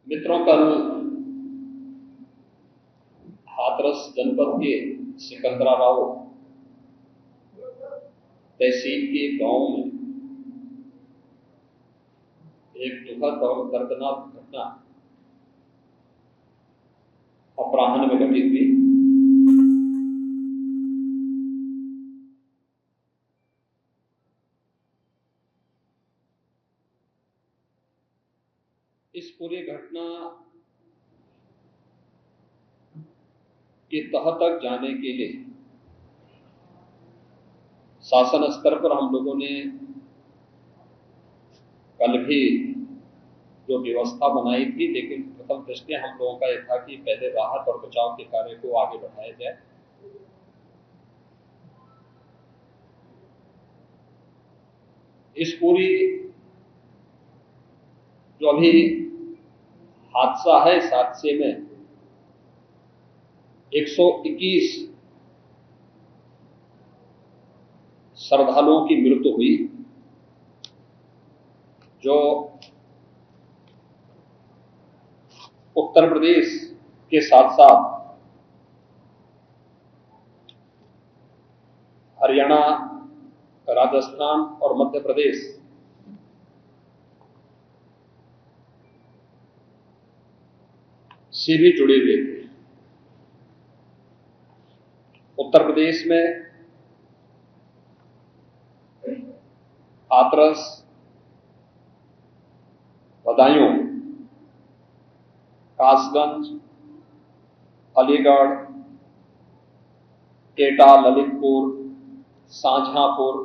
मित्रों, कल हाथरस जनपद के सिकंदराबाद तहसील के गांव में एक दुखद और दर्दनाक घटना अपराह्न में घटित हुई। इस पूरी घटना के तह तक जाने के लिए शासन स्तर पर हम लोगों ने कल भी जो व्यवस्था बनाई थी, लेकिन प्रथम दृष्टया हम लोगों का यह था कि पहले राहत और बचाव के कार्य को आगे बढ़ाया जाए। इस पूरी जो अभी हादसा है, इस हादसे में 121 श्रद्धालुओं की मृत्यु हुई, जो उत्तर प्रदेश के साथ साथ हरियाणा, राजस्थान और मध्य प्रदेश से भी जुड़े हुए थे। उत्तर प्रदेश में हाथरस, बदायूं, कासगंज, अलीगढ़, एटा, ललितपुर, शाहजहांपुर,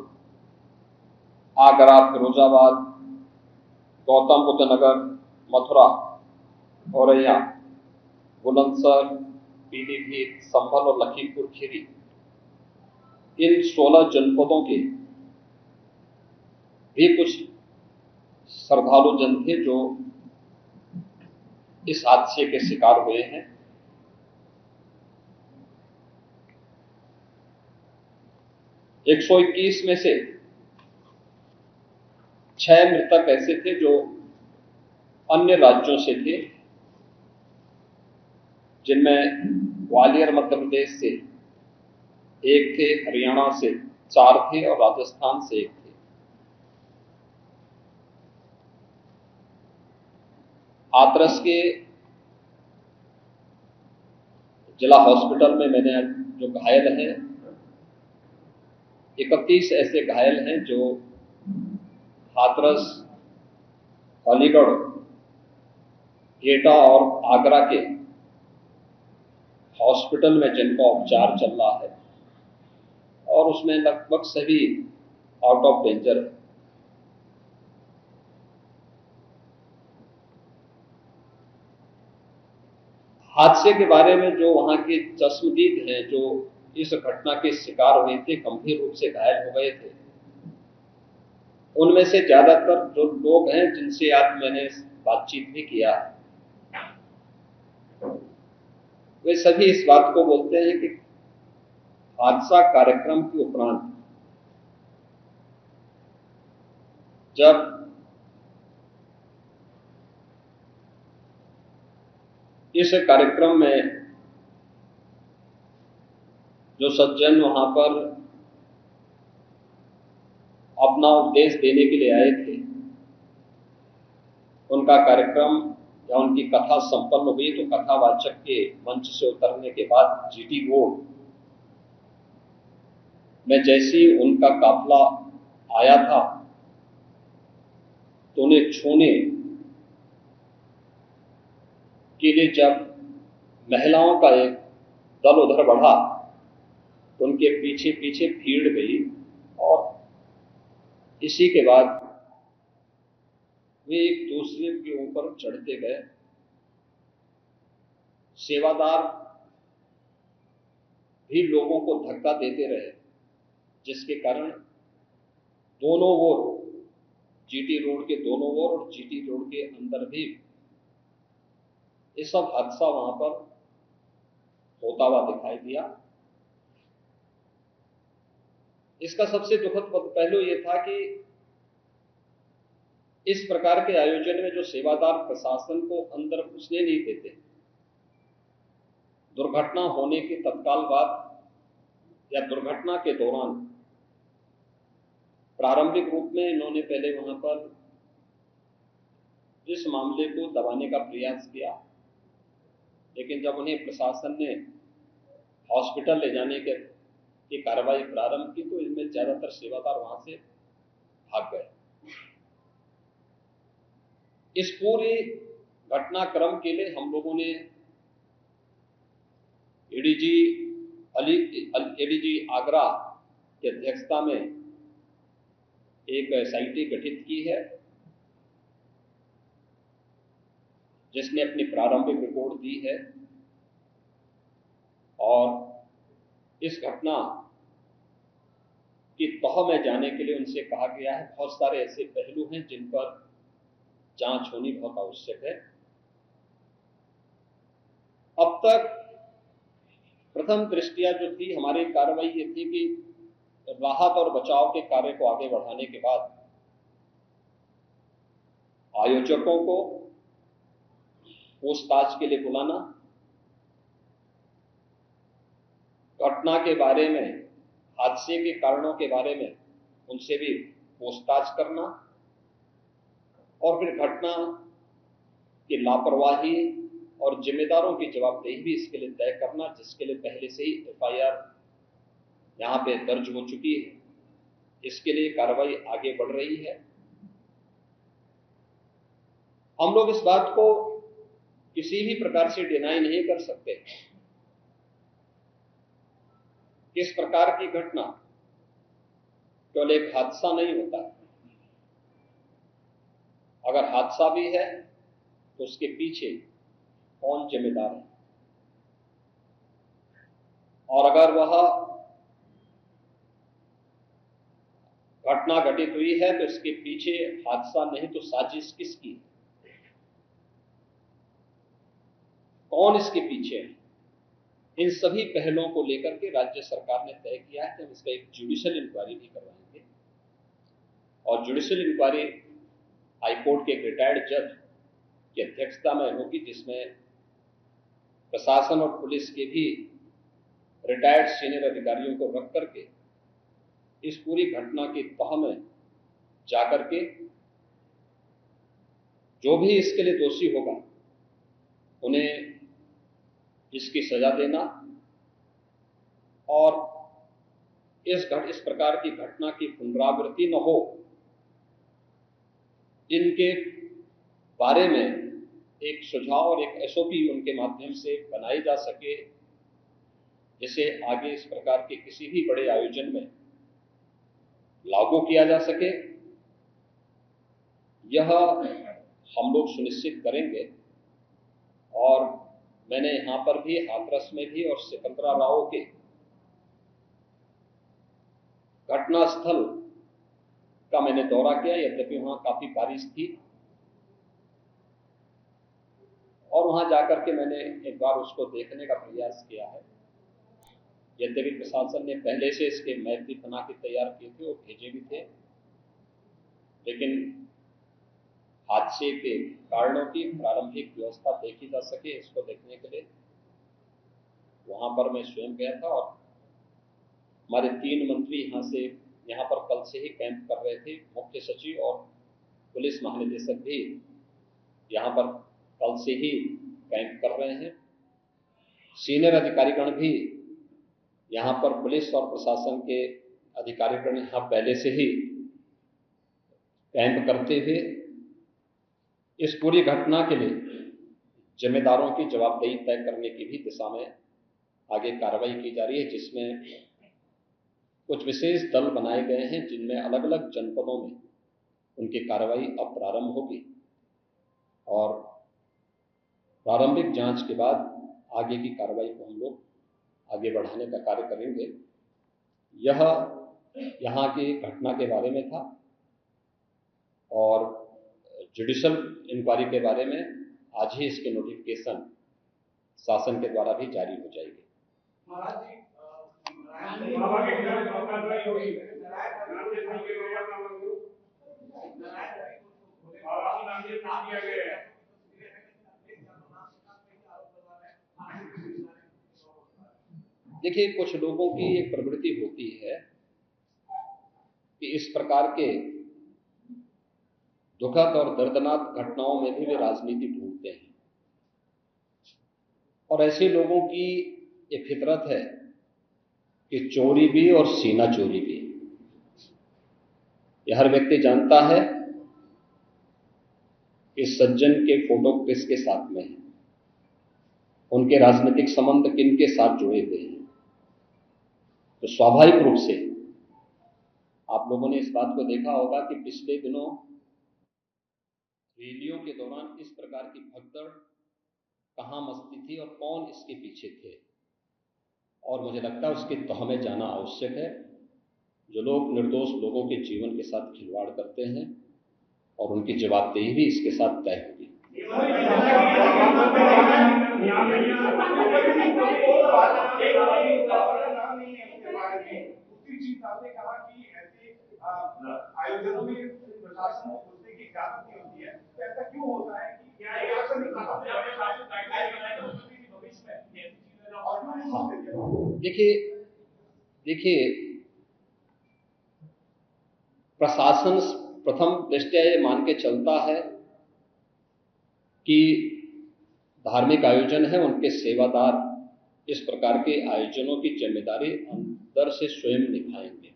आगरा, फिरोजाबाद, गौतम बुद्ध नगर, मथुरा, औरैया, बुलंदशहर, पीलीभीत, संभल और लखीमपुर खीरी, इन 16 जनपदों के भी कुछ श्रद्धालु जन थे जो इस हादसे के शिकार हुए हैं। 121 में से 6 मृतक ऐसे थे जो अन्य राज्यों से थे, जिनमें ग्वालियर मध्य प्रदेश से एक थे, हरियाणा से 4 थे और राजस्थान से 1 थे। हाथरस के जिला हॉस्पिटल में मैंने जो घायल हैं, 31 ऐसे घायल हैं जो हाथरस, अलीगढ़, एटा और आगरा के हॉस्पिटल में जिनका उपचार चल रहा है, और उसमें लगभग सभी आउट ऑफ डेंजर है। हादसे के बारे में जो वहां के चश्मदीद हैं, जो इस घटना के शिकार हुए थे, गंभीर रूप से घायल हो गए थे, उनमें से ज्यादातर जो लोग हैं जिनसे आज मैंने बातचीत भी किया, वे सभी इस बात को बोलते हैं कि हादसा कार्यक्रम के उपरांत जब इस कार्यक्रम में जो सज्जन वहां पर अपना उपदेश देने के लिए आए थे, उनका कार्यक्रम या उनकी कथा संपन्न हुई, तो कथावाचक के मंच से उतरने के बाद जीटी रोड में जैसे ही उनका काफिला आया था, तो उन्हें छूने के लिए जब महिलाओं का एक दल उधर बढ़ा, तो उनके पीछे पीछे भीड़ गई और इसी के बाद वे एक दूसरे के ऊपर चढ़ते गए। सेवादार भी लोगों को धक्का देते रहे, जिसके कारण दोनों ओर, जीटी रोड के दोनों ओर और जीटी रोड के अंदर भी ये सब हादसा वहां पर होता हुआ दिखाई दिया। इसका सबसे दुखद पहलू यह था कि इस प्रकार के आयोजन में जो सेवादार प्रशासन को अंदर घुसने नहीं देते, दुर्घटना होने के तत्काल बाद या दुर्घटना के दौरान प्रारंभिक रूप में इन्होंने पहले वहां पर इस मामले को दबाने का प्रयास किया, लेकिन जब उन्हें प्रशासन ने हॉस्पिटल ले जाने की कार्रवाई प्रारंभ की तो इनमें ज्यादातर सेवादार वहां से भाग गए। इस पूरे घटनाक्रम के लिए हम लोगों ने एडीजी आगरा की अध्यक्षता में एक एसआईटी गठित की है, जिसने अपनी प्रारंभिक रिपोर्ट दी है और इस घटना की तह में जाने के लिए उनसे कहा गया है। बहुत सारे ऐसे पहलू हैं जिन पर जांच होनी बहुत आवश्यक है। अब तक प्रथम दृष्टया जो थी हमारी कार्रवाई ये थी कि राहत और बचाव के कार्य को आगे बढ़ाने के बाद आयोजकों को पूछताछ के लिए बुलाना, घटना के बारे में, हादसे के कारणों के बारे में उनसे भी पूछताछ करना और फिर घटना की लापरवाही और जिम्मेदारों की जवाबदेही भी इसके लिए तय करना, जिसके लिए पहले से ही एफआईआर यहां पे दर्ज हो चुकी है। इसके लिए कार्रवाई आगे बढ़ रही है। हम लोग इस बात को किसी भी प्रकार से डिनाई नहीं कर सकते कि इस प्रकार की घटना केवल एक हादसा नहीं होता। अगर हादसा भी है तो उसके पीछे कौन जिम्मेदार है, और अगर वह घटना घटित हुई है तो इसके पीछे हादसा नहीं तो साजिश किसकी है, कौन इसके पीछे है, इन सभी पहलुओं को लेकर के राज्य सरकार ने तय किया है कि हम इसका एक जुडिशियल इंक्वायरी भी करवाएंगे। और जुडिशियल इंक्वायरी हाईकोर्ट के एक रिटायर्ड जज की अध्यक्षता में होगी, जिसमें प्रशासन और पुलिस के भी रिटायर्ड सीनियर अधिकारियों को रख करके इस पूरी घटना की तह में जाकर के जो भी इसके लिए दोषी होगा उन्हें इसकी सजा देना और इस प्रकार की घटना की पुनरावृत्ति न हो, इनके बारे में एक सुझाव और एक एसओपी उनके माध्यम से बनाई जा सके, जिसे आगे इस प्रकार के किसी भी बड़े आयोजन में लागू किया जा सके। यह हम लोग सुनिश्चित करेंगे। और मैंने यहां पर भी हाथरस में भी और सिकंदराव के घटनास्थल का मैंने दौरा किया, यद्यपि वहां काफी बारिश थी, और वहां जाकर के मैंने एक बार उसको देखने का प्रयास किया है। यद्यपि प्रशासन ने पहले से इसके मैप भी बना के तैयार किए थे और भेजे भी थे, लेकिन हादसे के कारणों की प्रारंभिक व्यवस्था देखी जा सके, इसको देखने के लिए वहां पर मैं स्वयं गया था। और हमारे 3 मंत्री यहाँ पर कल से ही कैंप कर रहे थे। मुख्य सचिव और पुलिस महानिदेशक भी यहाँ पर कल से ही कैंप कर रहे हैं। सीनियर अधिकारीगण भी यहाँ पर, पुलिस और प्रशासन के अधिकारीगण यहाँ पहले से ही कैंप करते हुए इस पूरी घटना के लिए जिम्मेदारों की जवाबदेही तय करने की भी दिशा में आगे कार्रवाई की जा रही है, जिसमें कुछ विशेष दल बनाए गए हैं, जिनमें अलग अलग जनपदों में उनकी कार्रवाई अब प्रारंभ होगी और प्रारंभिक जांच के बाद आगे की कार्रवाई को हम लोग आगे बढ़ाने का कार्य करेंगे। यह यहाँ की घटना के बारे में था और जुडिशियल इंक्वायरी के बारे में आज ही इसके नोटिफिकेशन शासन के द्वारा भी जारी हो जाएगी। देखिए, कुछ लोगों की एक प्रवृत्ति होती है कि इस प्रकार के दुखद और दर्दनाक घटनाओं में भी वे राजनीति ढूंढते हैं, और ऐसे लोगों की एक फितरत है कि चोरी भी और सीना चोरी भी। यह हर व्यक्ति जानता है कि सज्जन के फोटो किसके साथ में है, उनके राजनीतिक संबंध किन के साथ जुड़े हुए हैं। तो स्वाभाविक रूप से आप लोगों ने इस बात को देखा होगा कि पिछले दिनों रैलियों के दौरान इस प्रकार की भगदड़ कहां मचती थी और कौन इसके पीछे थे। और मुझे लगता है उसकी तह में जाना आवश्यक है। जो लोग निर्दोष लोगों के जीवन के साथ खिलवाड़ करते हैं, और उनकी जवाबदेही भी इसके साथ तय होगी। आयोजनों में प्रशासन को घुसने की इजाजत नहीं होती है, तो ऐसा क्यों होता है कि क्या ये अक्सर नहीं होता है? देखिए, प्रशासन प्रथम दृष्टया ये मान के चलता है कि धार्मिक आयोजन है, उनके सेवादार इस प्रकार के आयोजनों की जिम्मेदारी अंदर से स्वयं निभाएंगे।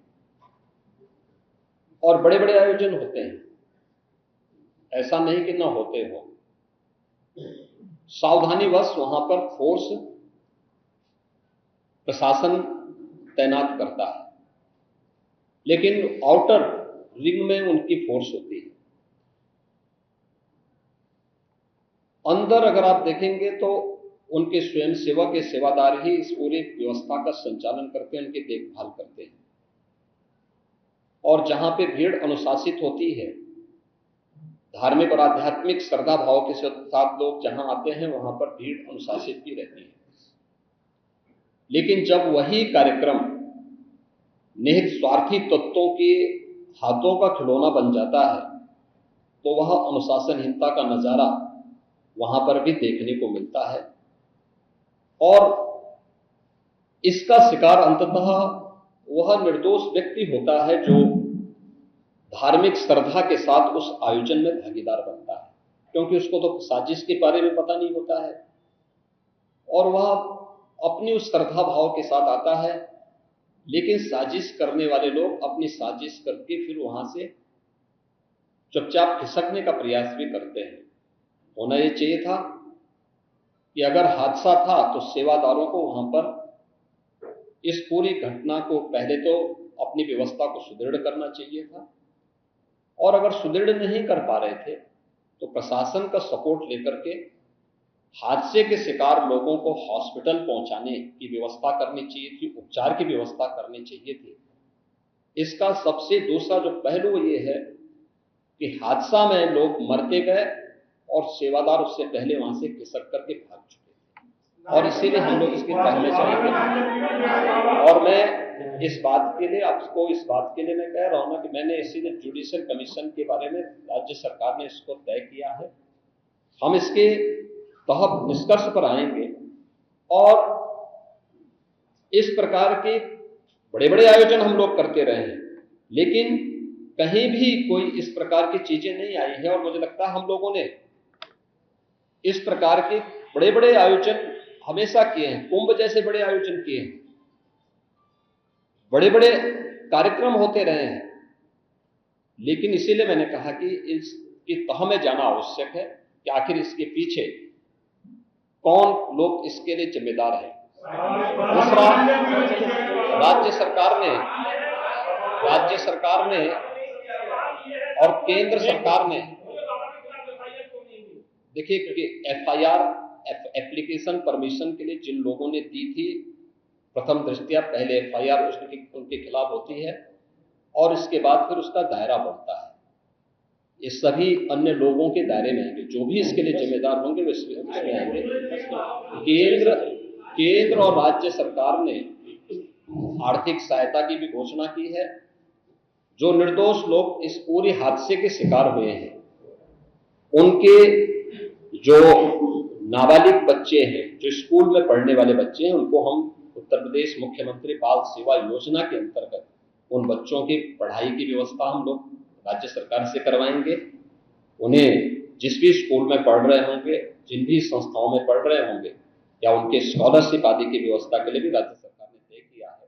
और बड़े बड़े आयोजन होते हैं, ऐसा नहीं कि ना होते हो। सावधानीवश वहां पर फोर्स प्रशासन तैनात करता है, लेकिन आउटर रिंग में उनकी फोर्स होती है। अंदर अगर आप देखेंगे तो उनके स्वयंसेवक के सेवादार ही इस पूरी व्यवस्था का संचालन करते हैं, उनकी देखभाल करते हैं। और जहां पे भीड़ अनुशासित होती है, धार्मिक और आध्यात्मिक श्रद्धा भाव के साथ लोग जहां आते हैं, वहां पर भीड़ अनुशासित भी रहती है। लेकिन जब वही कार्यक्रम निहित स्वार्थी तत्वों के हाथों का खिलौना बन जाता है, तो वह अनुशासनहीनता का नजारा वहां पर भी देखने को मिलता है। और इसका शिकार अंततः वह निर्दोष व्यक्ति होता है जो धार्मिक श्रद्धा के साथ उस आयोजन में भागीदार बनता है, क्योंकि उसको तो साजिश के बारे में पता नहीं होता है, और वह अपनी उस श्रद्धा भाव के साथ आता है। लेकिन साजिश करने वाले लोग अपनी साजिश करके फिर वहां से चुपचाप खिसकने का प्रयास भी करते हैं। होना यह चाहिए था कि अगर हादसा था तो सेवादारों को वहां पर इस पूरी घटना को पहले तो अपनी व्यवस्था को सुदृढ़ करना चाहिए था, और अगर सुदृढ़ नहीं कर पा रहे थे तो प्रशासन का सपोर्ट लेकर के हादसे के शिकार लोगों को हॉस्पिटल पहुंचाने की व्यवस्था करनी चाहिए थी, उपचार की व्यवस्था करनी चाहिए थी। इसका सबसे दूसरा जो पहलू ये है कि हादसा में लोग मरते गए और सेवादार उससे पहले वहां से खिसक करके भाग चुके थे, और इसीलिए हम लोग इसके पहले चलेंगे। और मैं इस बात के लिए आपको इस बात के लिए मैं कह रहा हूं ना कि मैंने इसीलिए जुडिशियल कमीशन के बारे में राज्य सरकार ने इसको तय किया है। हम इसके तहत निष्कर्ष पर आएंगे, और इस प्रकार के बड़े बड़े आयोजन हम लोग करते रहे हैं, लेकिन कहीं भी कोई इस प्रकार की चीजें नहीं आई है। और मुझे लगता है हम लोगों ने इस प्रकार के बड़े बड़े आयोजन हमेशा किए हैं, कुंभ जैसे बड़े आयोजन किए हैं, बड़े बड़े कार्यक्रम होते रहे हैं। लेकिन इसीलिए मैंने कहा कि इसकी तह में जाना आवश्यक है कि आखिर इसके पीछे कौन लोग इसके लिए जिम्मेदार हैं। दूसरा, राज्य सरकार ने और केंद्र सरकार ने, देखिए, क्योंकि एफआईआर एप्लीकेशन परमिशन के लिए जिन लोगों ने दी थी, प्रथम दृष्टया पहले एफआईआर उनके खिलाफ होती है, और इसके बाद फिर उसका दायरा बढ़ता है। ये सभी अन्य लोगों के दायरे में आएंगे, जो भी इसके लिए जिम्मेदार होंगे वे इसमें आएंगे। केंद्र और राज्य सरकार ने आर्थिक सहायता की भी घोषणा की है। जो निर्दोष लोग इस पूरी हादसे के शिकार हुए हैं, उनके जो नाबालिग बच्चे हैं, जो स्कूल में पढ़ने वाले बच्चे हैं, उनको हम उत्तर प्रदेश मुख्यमंत्री बाल सेवा योजना के अंतर्गत उन बच्चों की पढ़ाई की व्यवस्था हम लोग राज्य सरकार से करवाएंगे। उन्हें जिस भी स्कूल में पढ़ रहे होंगे, जिन भी संस्थाओं में पढ़ रहे होंगे, या उनके स्कॉलरशिप आदि की व्यवस्था के लिए भी राज्य सरकार ने तय किया है।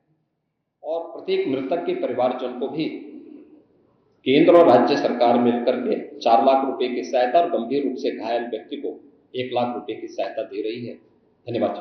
और प्रत्येक मृतक के परिवारजन को भी केंद्र और राज्य सरकार मिलकर के 4 लाख रुपए की सहायता और गंभीर रूप से घायल व्यक्ति को 1 लाख रुपए की सहायता दे रही है। धन्यवाद।